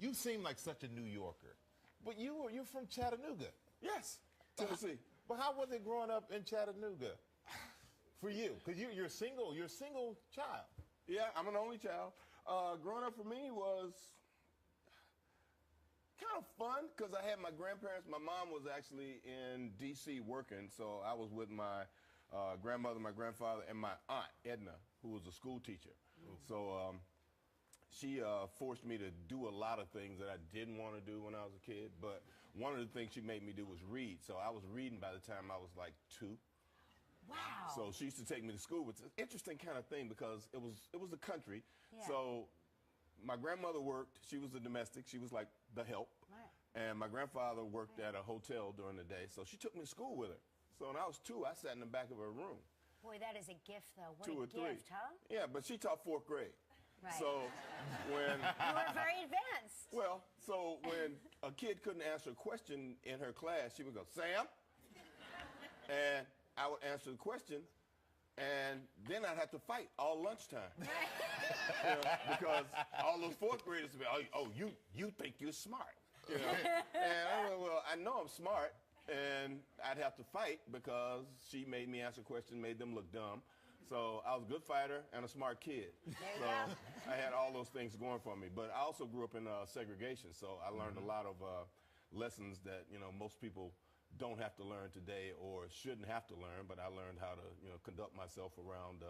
You seem like such a New Yorker, but you're from Chattanooga. Yes, Tennessee. But how was it growing up in Chattanooga for you? Because you're single. You're a single child. Yeah, I'm an only child. Growing up for me was kind of fun because I had my grandparents. My mom was actually in D.C. working, so I was with my grandmother, my grandfather, and my aunt, Edna, who was a school teacher. So she forced me to do a lot of things that I didn't want to do when I was a kid. But one of the things she made me do was read. So I was reading by the time I was like 2. Wow. So she used to take me to school. It's an interesting kind of thing because it was the country. Yeah. So my grandmother worked. She was a domestic. She was like the help. Right. And my grandfather worked at a hotel during the day. So she took me to school with her. So when I was 2, I sat in the back of her room. Boy, that is a gift, though. What 2 or a 3. gift, huh? Yeah, but she taught 4th grade. Right. So when You were very advanced. so when a kid couldn't answer a question in her class, she would go, Sam, and I would answer the question, and then I'd have to fight all lunchtime. You know, because all those 4th graders would be, oh, you think you're smart. You know? And I went, well, I know I'm smart, and I'd have to fight because she made me answer questions, made them look dumb. So I was a good fighter and a smart kid. So I had all those things going for me. But I also grew up in segregation, so I learned a lot of lessons that most people don't have to learn today or shouldn't have to learn. But I learned how to conduct myself around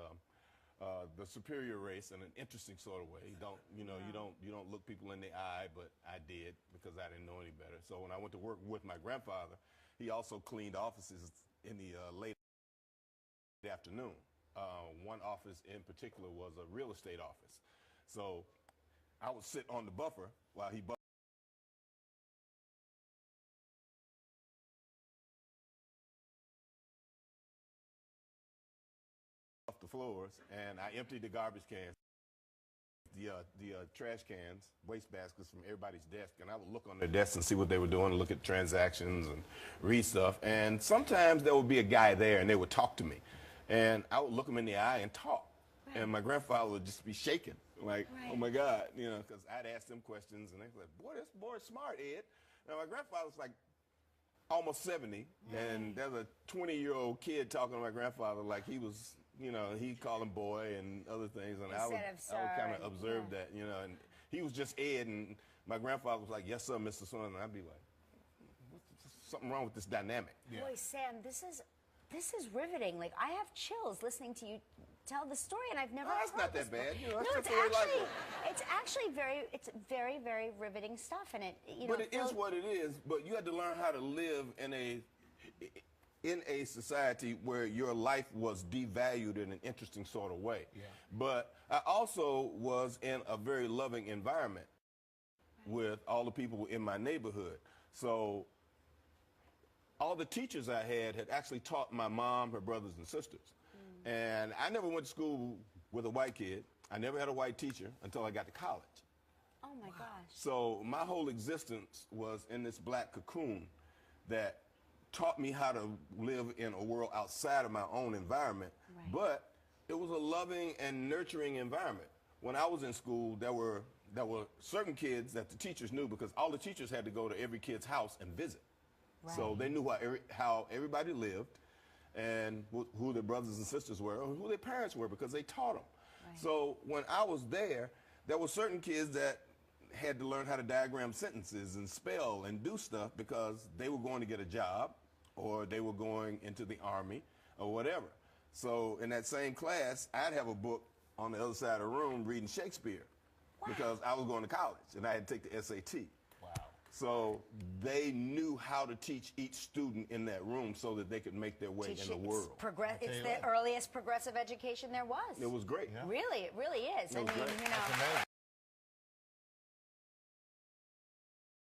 the superior race in an interesting sort of way. You don't look people in the eye, but I did because I didn't know any better. So when I went to work with my grandfather, he also cleaned offices in the late afternoon. One office in particular was a real estate office. So I would sit on the buffer while he buffed the floors, and I emptied the garbage cans, the trash cans, waste baskets from everybody's desk, and I would look on their desks and see what they were doing, look at transactions and read stuff. And sometimes there would be a guy there, and they would talk to me. And I would look him in the eye and talk. Right. And my grandfather would just be shaking, like, right. Oh, my God, because I'd ask them questions, and they'd be like, boy, this boy's smart, Ed. Now, my grandfather's like almost 70, and there's a 20-year-old kid talking to my grandfather like he was, he'd call him boy and other things. And I would kind of observe that, and he was just Ed, and my grandfather was like, yes, sir, Mr. Son. And I'd be like, what's something wrong with this dynamic? Yeah. Boy, Sam, this is riveting. Like, I have chills listening to you tell the story, and I've never heard it's not that bad. It's actually very, very riveting stuff, and it, But it is what it is. But you had to learn how to live in a society where your life was devalued in an interesting sort of way. Yeah. But I also was in a very loving environment with all the people in my neighborhood. So all the teachers I had actually taught my mom, her brothers and sisters. And I never went to school with a white kid. I never had a white teacher until I got to college. Oh, my gosh. So my whole existence was in this black cocoon that taught me how to live in a world outside of my own environment. Right. But it was a loving and nurturing environment. When I was in school, there were certain kids that the teachers knew because all the teachers had to go to every kid's house and visit. Right. So they knew how everybody lived and who their brothers and sisters were, or who their parents were, because they taught them. Right. So when I was there were certain kids that had to learn how to diagram sentences and spell and do stuff because they were going to get a job or they were going into the Army or whatever. So in that same class, I'd have a book on the other side of the room reading Shakespeare. Wow. Because I was going to college and I had to take the SAT. So they knew how to teach each student in that room so that they could make their way in the world. It's the earliest progressive education there was. It was great. Yeah. Really, it really is. It was great. That's amazing.